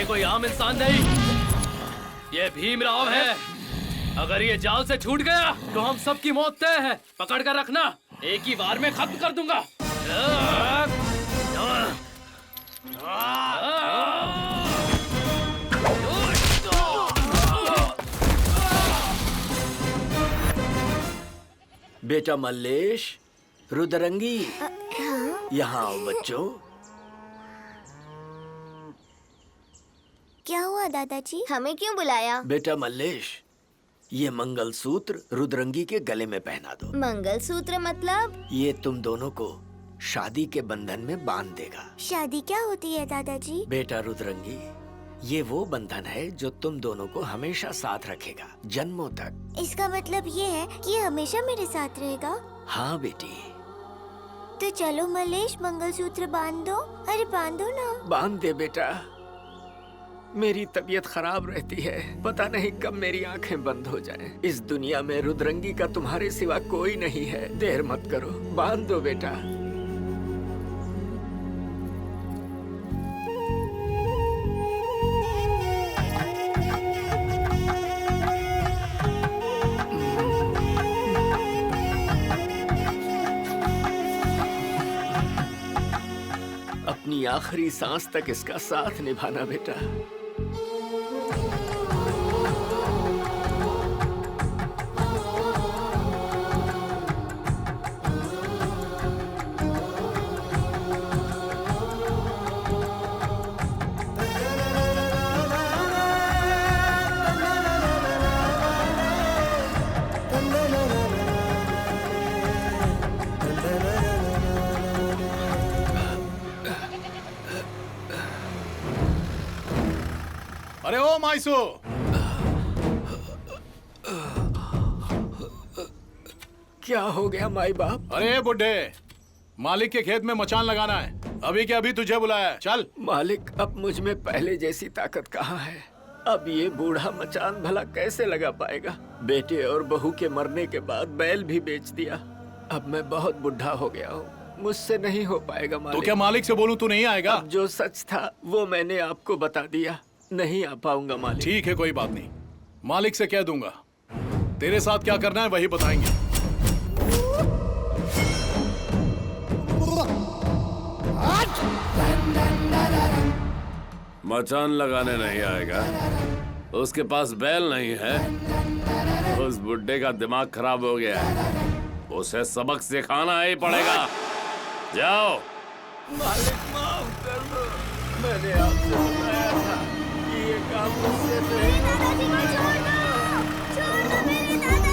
ये कोई आम इंसान नहीं, ये भीमराव है। अगर ये जाल से छूट गया तो हम सबकी मौत तय है। पकड़ कर रखना, एक ही बार में खत्म कर दूंगा। बेटा मल्लेश, रुद्रंगी, यहाँ आओ बच्चों। क्या हुआ दादाजी, हमें क्यों बुलाया? बेटा मल्लेश, ये मंगलसूत्र रुद्रंगी के गले में पहना दो। मंगलसूत्र मतलब? ये तुम दोनों को शादी के बंधन में बांध देगा। शादी क्या होती है दादाजी? बेटा रुद्रंगी, ये वो बंधन है जो तुम दोनों को हमेशा साथ रखेगा, जन्मों तक। इसका मतलब ये है कि ये हमेशा मेरे साथ रहेगा? हाँ बेटी। तो चलो मल्लेश, मंगलसूत्र बांध दो। अरे बांधो ना। बांध दे बेटा। मेरी तबीयत खराब रहती है, पता नहीं कब मेरी आंखें बंद हो जाएं। इस दुनिया में रुद्रंगी का तुम्हारे सिवा कोई नहीं है। देर मत करो, बांध दो बेटा। अपनी आखिरी सांस तक इसका साथ निभाना बेटा। अरे ओ माइसो, क्या हो गया माई बाप? अरे बुड्ढे, मालिक के खेत में मचान लगाना है। अभी के अभी तुझे बुलाया है, चल। मालिक, अब मुझ में पहले जैसी ताकत कहाँ है। अब ये बूढ़ा मचान भला कैसे लगा पाएगा? बेटे और बहू के मरने के बाद बैल भी बेच दिया। अब मैं बहुत बुढ़ा हो गया हूँ, मुझसे नहीं हो पाएगा मालिक। तो क्या मालिक से बोलूं तू नहीं आएगा? अब जो सच था वो मैंने आपको बता दिया, नहीं आ पाऊंगा मालिक। ठीक है, कोई बात नहीं, मालिक से कह दूंगा। तेरे साथ क्या करना है वही बताएंगे। मचान लगाने नहीं आएगा, उसके पास बैल नहीं है, उस बुड्ढे का दिमाग खराब हो गया है, उसे सबक सिखाना ही पड़ेगा। जाओ। मालिक माफ कर दो, मैंने आपसे बताया था कि ये काम मुझसे नहीं होगा।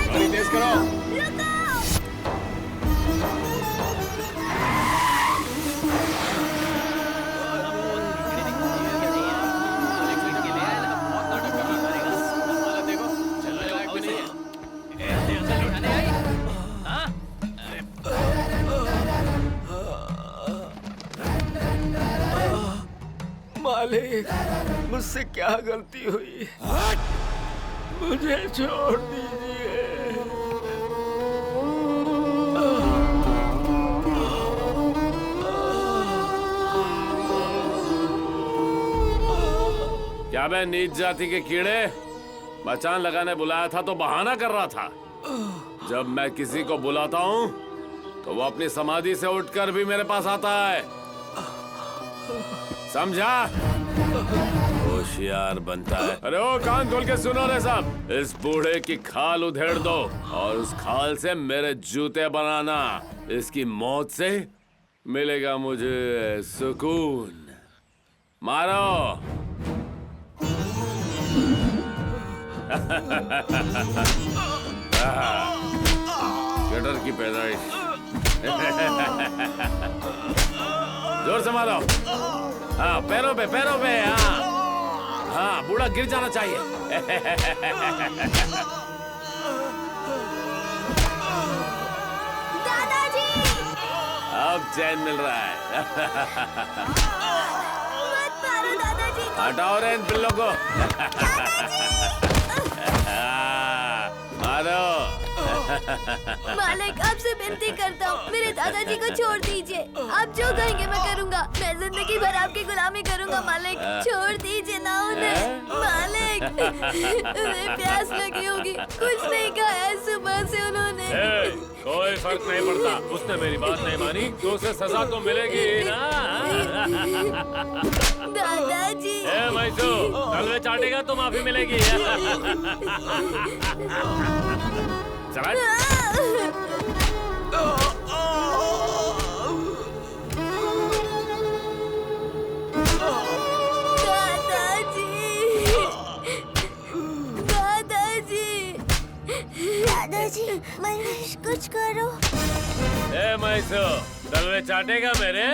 गाड़ी तेज कराओ। मालिक, मुझसे क्या गलती हुई? मुझे छोड़ दीजिए। क्या मैं नीच जाति के कीड़े? मचान लगाने बुलाया था तो बहाना कर रहा था। जब मैं किसी को बुलाता हूँ तो वो अपनी समाधि से उठकर भी मेरे पास आता है, समझा? होशियार बनता है। अरे ओ, कान खोल के सुनो रे साहब, इस बूढ़े की खाल उधेड़ दो और उस खाल से मेरे जूते बनाना। इसकी मौत से मिलेगा मुझे सुकून। मारो। गटर की पैदाइश। जोर से मारो। हाँ, पैरों पे, पैरों पे। हाँ हाँ, बूढ़ा गिर जाना चाहिए। दादाजी! अब चैन मिल रहा है। मत मारो दादाजी को। हटाओ रे इन पिल्लों को। मारो। मालिक आपसे विनती करता हूँ, मेरे दादाजी को छोड़ दीजिए। आप जो कहेंगे मैं करूँगा। मैं जिंदगी भर आपकी गुलामी करूँगा मालिक। छोड़ दीजिए ना उन्हें मालिक। उन्हें प्यास लगी होगी, कुछ नहीं खाया है सुबह से उन्होंने। कोई फर्क नहीं पड़ता, उसने मेरी बात नहीं मानी तो उसे सजा तो मिलेगी ही ना। दादाजी मैसू, तलवे चाटेगा तो माफी मिलेगी। चला। दादाजी मलेश कुछ करो। मैसू, तलवे चाटेगा मेरे?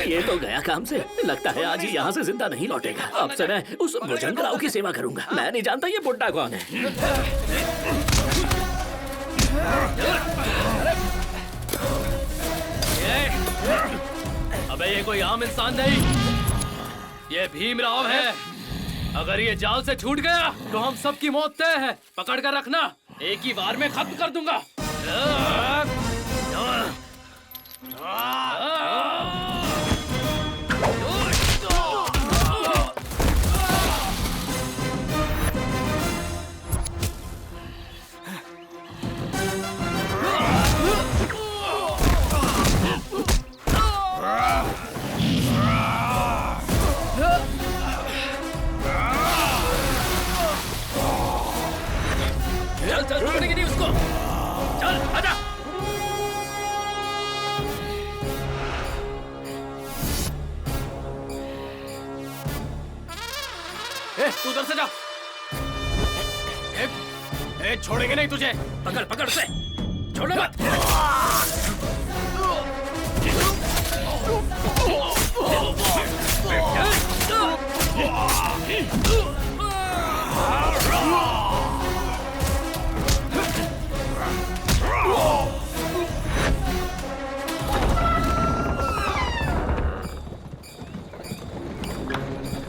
ये तो गया काम से। लगता है आज ही यहाँ से जिंदा नहीं लौटेगा। अब से मैं उस भुजंगराव की सेवा करूंगा। मैं नहीं जानता ये बुड्ढा कौन है। अबे ये कोई आम इंसान नहीं, ये भीमराव है। अगर ये जाल से छूट गया तो हम सबकी मौत तय है। पकड़ कर रखना, एक ही बार में खत्म कर दूंगा। चल छोड़ेगी नहीं उसको। चल आजा। तू उधर से जा। छोड़ेंगे नहीं तुझे। पकड़ पकड़ से, छोड़ो मत।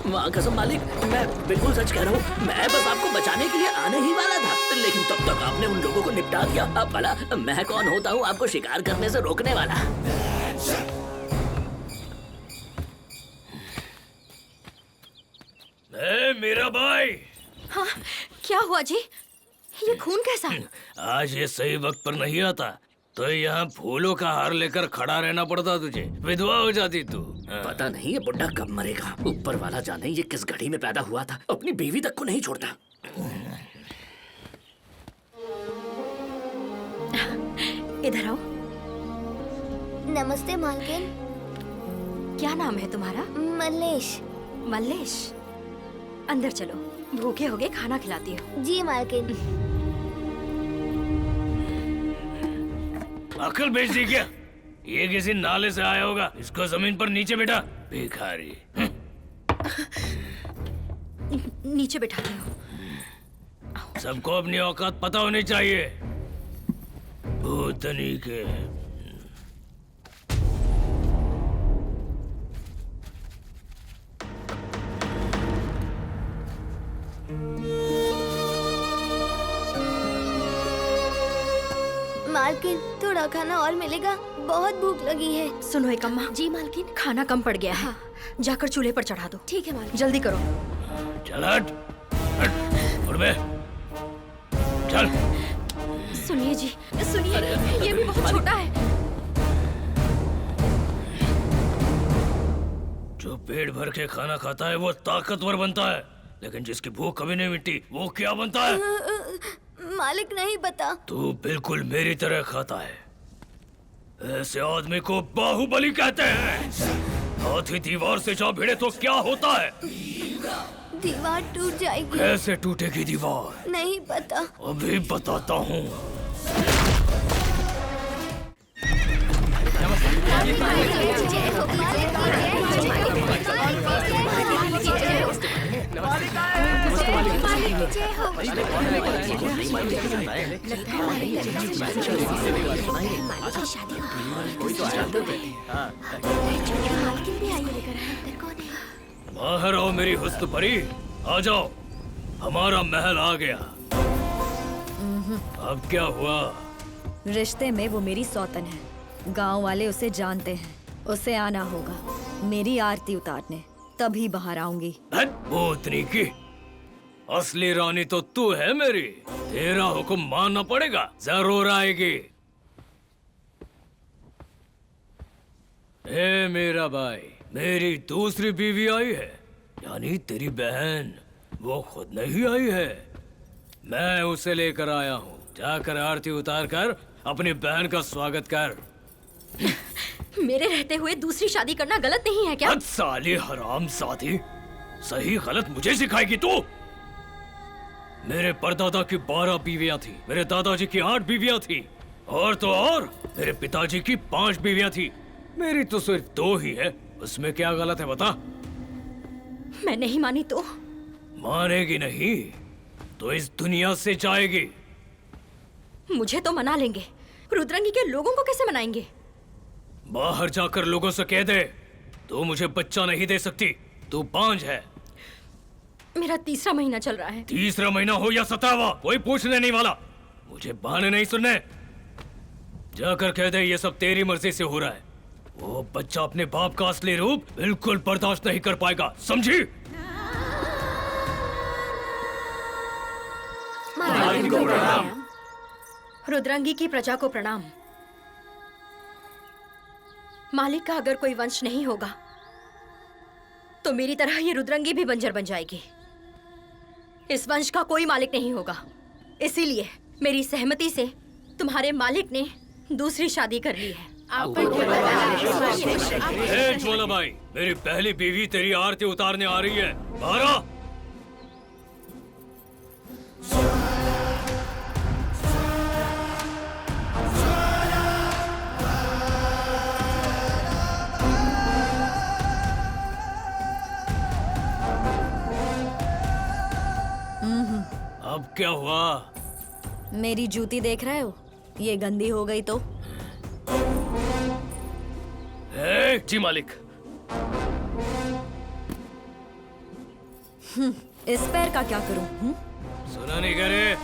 वाह कसम मालिक, मैं बिल्कुल सच कह रहा हूँ। मैं बस आपको बचाने के लिए आने ही वाला था, लेकिन तब तक आपने उन लोगों को निपटा दिया। अब भला मैं कौन होता हूँ आपको शिकार करने से रोकने वाला? मेरा भाई। हाँ, क्या हुआ जी? ये खून कैसा? आज ये सही वक्त पर नहीं आता तो यहाँ फूलों का हार लेकर खड़ा रहना पड़ता तुझे। विधवा हो जाती तू। पता नहीं ये बुड्ढा कब मरेगा। ऊपर वाला जाने ये किस घड़ी में पैदा हुआ था। अपनी बीवी तक को नहीं छोड़ता। इधर आओ। नमस्ते मालकिन। क्या नाम है तुम्हारा? मलेश। मल्लेश, अंदर चलो। भूखे होगे, खाना खिलाती हूँ। जी मालकिन। अकल बेच दी क्या? ये किसी नाले से आया होगा। इसको जमीन पर नीचे बैठा। भिखारी। नीचे बैठाती हूँ। सबको अपनी औकात पता होनी चाहिए। भूतनी के। मालकिन थोड़ा खाना और मिलेगा, बहुत भूख लगी है। सुनो एक अम्मा। जी मालकिन। खाना कम पड़ गया है, जाकर चूल्हे पर चढ़ा दो। ठीक है मालकिन। जल्दी करो। चल हट, उठ बे। चल। सुनिए जी, सुनिए, ये भी बहुत छोटा है। जो पेट भर के खाना खाता है वो ताकतवर बनता है, लेकिन जिसकी भूख कभी नहीं मिटती वो क्या बनता है? मालिक नहीं बता। तू बिल्कुल मेरी तरह खाता है। ऐसे आदमी को बाहुबली कहते हैं। हाथी दीवार से जा भिड़े तो क्या होता है? दीवार टूट जाएगी। कैसे टूटेगी दीवार? नहीं पता। अभी बताता हूँ। उसकी शादी हो कोई तो आया था। मालकिन भी आई है लेकर आया। अंदर कौन है? बाहर आओ मेरी हुस्न परी, आ जाओ, हमारा महल आ गया। अब क्या हुआ? रिश्ते में वो मेरी सौतन है, गांव वाले उसे जानते हैं। उसे आना होगा मेरी आरती उतारने, तभी बाहर आऊंगी। भूतनी की असली रानी तो तू है मेरी, तेरा हुक्म मानना पड़ेगा। जरूर आएगी। ए मेरा भाई, मेरी दूसरी बीवी आई है, यानी तेरी बहन। वो खुद नहीं आई है, मैं उसे लेकर आया हूँ। जाकर आरती उतार कर अपनी बहन का स्वागत कर। मेरे रहते हुए दूसरी शादी करना गलत नहीं है क्या? साली हराम साथी, सही गलत मुझे सिखाएगी तू? मेरे परदादा की 12 बीवियां थी, मेरे दादाजी की 8 बीवियां थी, और तो और मेरे पिताजी की 5 बीवियां थी। मेरी तो सिर्फ 2 ही है, उसमें क्या गलत है बता? मैं नहीं मानी तो? मानेगी नहीं तो इस दुनिया से जाएगी। मुझे तो मना लेंगे, रुद्रंगी के लोगों को कैसे मनाएंगे? बाहर जाकर लोगों से कह दे तू मुझे बच्चा नहीं दे सकती, तू बांझ है। मेरा 3रा महीना चल रहा है। 3रा महीना हो या 17वां, कोई पूछने नहीं वाला। मुझे बहाने नहीं सुनने। जाकर कह दे ये सब तेरी मर्जी से हो रहा है। वो बच्चा अपने बाप का असली रूप बिल्कुल बर्दाश्त नहीं कर पाएगा, समझी? रुद्रंगी की प्रजा को प्रणाम। मालिक का अगर कोई वंश नहीं होगा तो मेरी तरह ये रुद्रंगी भी बंजर बन जाएगी। इस वंश का कोई मालिक नहीं होगा, इसीलिए मेरी सहमति से तुम्हारे मालिक ने दूसरी शादी कर ली है। ए ज्वाला भाई, मेरी पहली बीवी तेरी आरती उतारने आ रही है, बाहर आ। अब क्या हुआ? मेरी जूती देख रहे हो? ये गंदी हो गई तो? जी मालिक। इस पैर का क्या करूं? सुना नहीं करे?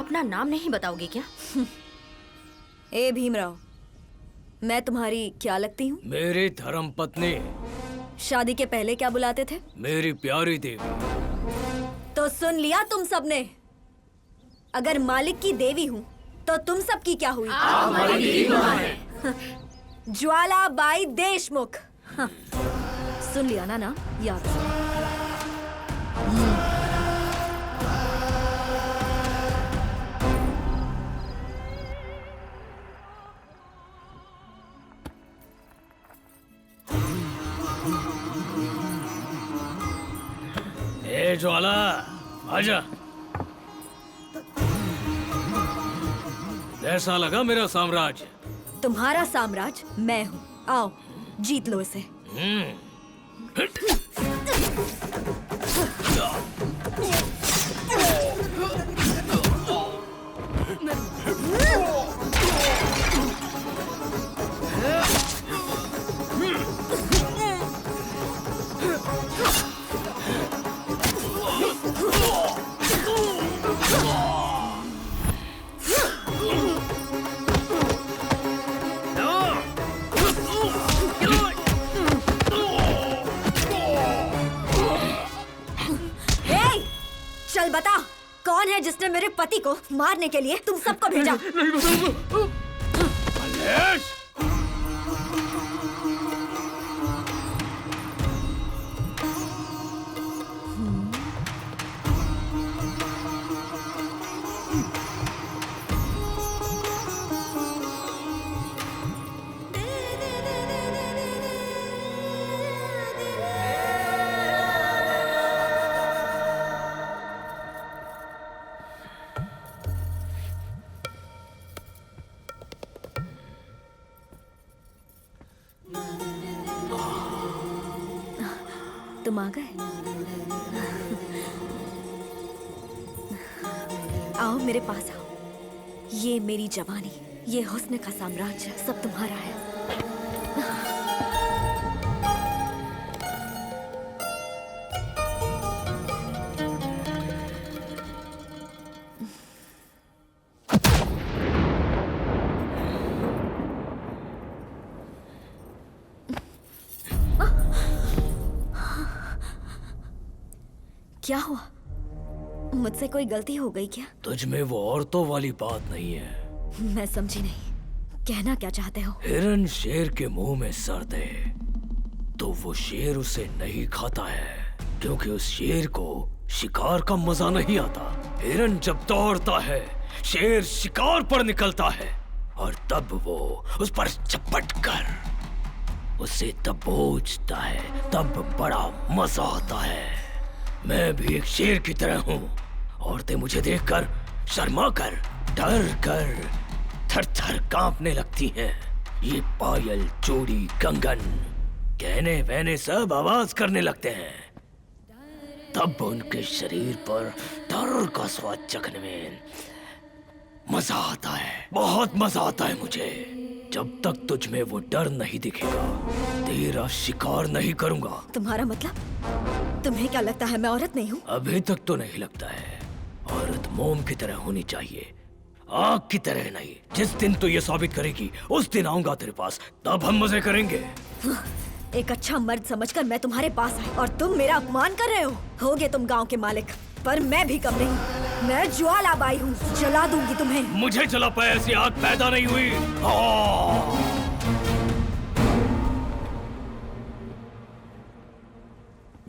अपना नाम नहीं बताओगे क्या? ए भीमराव, मैं तुम्हारी क्या लगती हूँ? मेरी धर्म पत्नी। शादी के पहले क्या बुलाते थे? मेरी प्यारी देवी। तो सुन लिया तुम सबने। अगर मालिक की देवी हूँ तो तुम सबकी क्या हुई? ज्वाला बाई देशमुख। हाँ। सुन लिया ना याद रखो। ए ज्वाला, आजा। कैसा लगा मेरा साम्राज्य? तुम्हारा साम्राज्य मैं हूँ। आओ जीत लो इसे। चल बता, कौन है जिसने मेरे पति को मारने के लिए तुम सबको भेजा? नहीं बताऊंगा। मलेश! तुम आ गए? आओ मेरे पास आओ। ये मेरी जवानी, ये हुस्न का साम्राज्य सब तुम्हारा है। क्या हुआ? मुझसे कोई गलती हो गई क्या? तुझ में वो औरतों वाली बात नहीं है। मैं समझी नहीं, कहना क्या चाहते हो? हिरन शेर के मुंह में सर दे तो वो शेर उसे नहीं खाता है, क्योंकि उस शेर को शिकार का मजा नहीं आता। हिरन जब दौड़ता है, शेर शिकार पर निकलता है और तब वो उस पर झपट कर उसे दबोचता है, तब बड़ा मजा आता है। मैं भी एक शेर की तरह हूँ। औरतें मुझे देखकर शर्मा कर, डर कर, थर थर कांपने लगती हैं। ये पायल, चूड़ी, कंगन, गहने वहने सब आवाज करने लगते हैं। तब उनके शरीर पर डर का स्वाद चखने में मजा आता है, बहुत मजा आता है मुझे। जब तक तुझ में वो डर नहीं दिखेगा, तेरा शिकार नहीं करूंगा। तुम्हारा मतलब? तुम्हें क्या लगता है मैं औरत नहीं हूँ? अभी तक तो नहीं लगता है। औरत मोम की तरह होनी चाहिए, आग की तरह नहीं। जिस दिन तू ये साबित करेगी, उस दिन आऊंगा तेरे पास, तब हम मजे करेंगे। एक अच्छा मर्द समझकर मैं तुम्हारे पास आई और तुम मेरा अपमान कर रहे हो। होगे तुम गांव के मालिक, पर मैं भी कम नहीं। मैं ज्वाला बाई हूँ, जला दूंगी तुम्हें। मुझे जला पाए ऐसी आग पैदा नहीं हुई।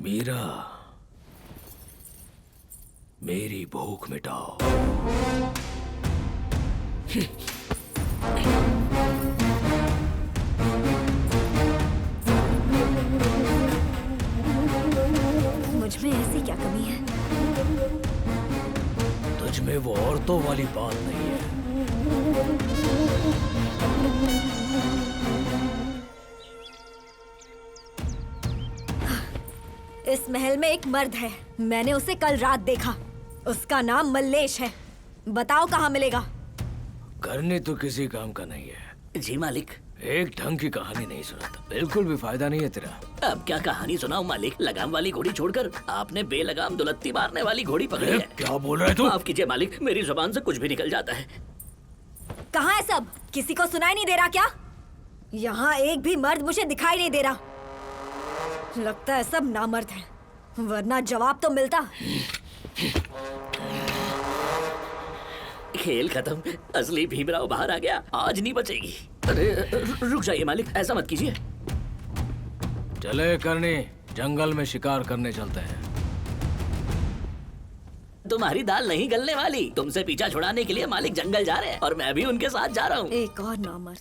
मीरा, मेरी भूख मिटाओ। मुझ में ऐसी क्या कमी है? तुझ में वो औरतों वाली बात नहीं है। इस महल में एक मर्द है, मैंने उसे कल रात देखा। उसका नाम मल्लेश है। बताओ कहाँ मिलेगा? करने तो किसी काम का नहीं है। जी मालिक। एक ढंग की कहानी नहीं सुनाता, बिल्कुल भी फायदा नहीं है तेरा। अब क्या कहानी सुनाऊं मालिक? लगाम वाली घोड़ी छोड़कर आपने बेलगाम दुलत्ती मारने वाली घोड़ी पकड़ी है। क्या बोल रहे तू? माफ कीजिए मालिक, मेरी जुबान से कुछ भी निकल जाता है। कहाँ है सब? किसी को सुनाई नहीं दे रहा क्या? यहाँ एक भी मर्द मुझे दिखाई नहीं दे रहा। लगता है सब नामर्द हैं, वरना जवाब तो मिलता। खेल खत्म, असली भीमराव बाहर आ गया, आज नहीं बचेगी। अरे रुक जाइए मालिक, ऐसा मत कीजिए। चले करनी, जंगल में शिकार करने चलते हैं। तुम्हारी दाल नहीं गलने वाली। तुमसे पीछा छुड़ाने के लिए मालिक जंगल जा रहे हैं और मैं भी उनके साथ जा रहा हूँ। एक और नामर्द।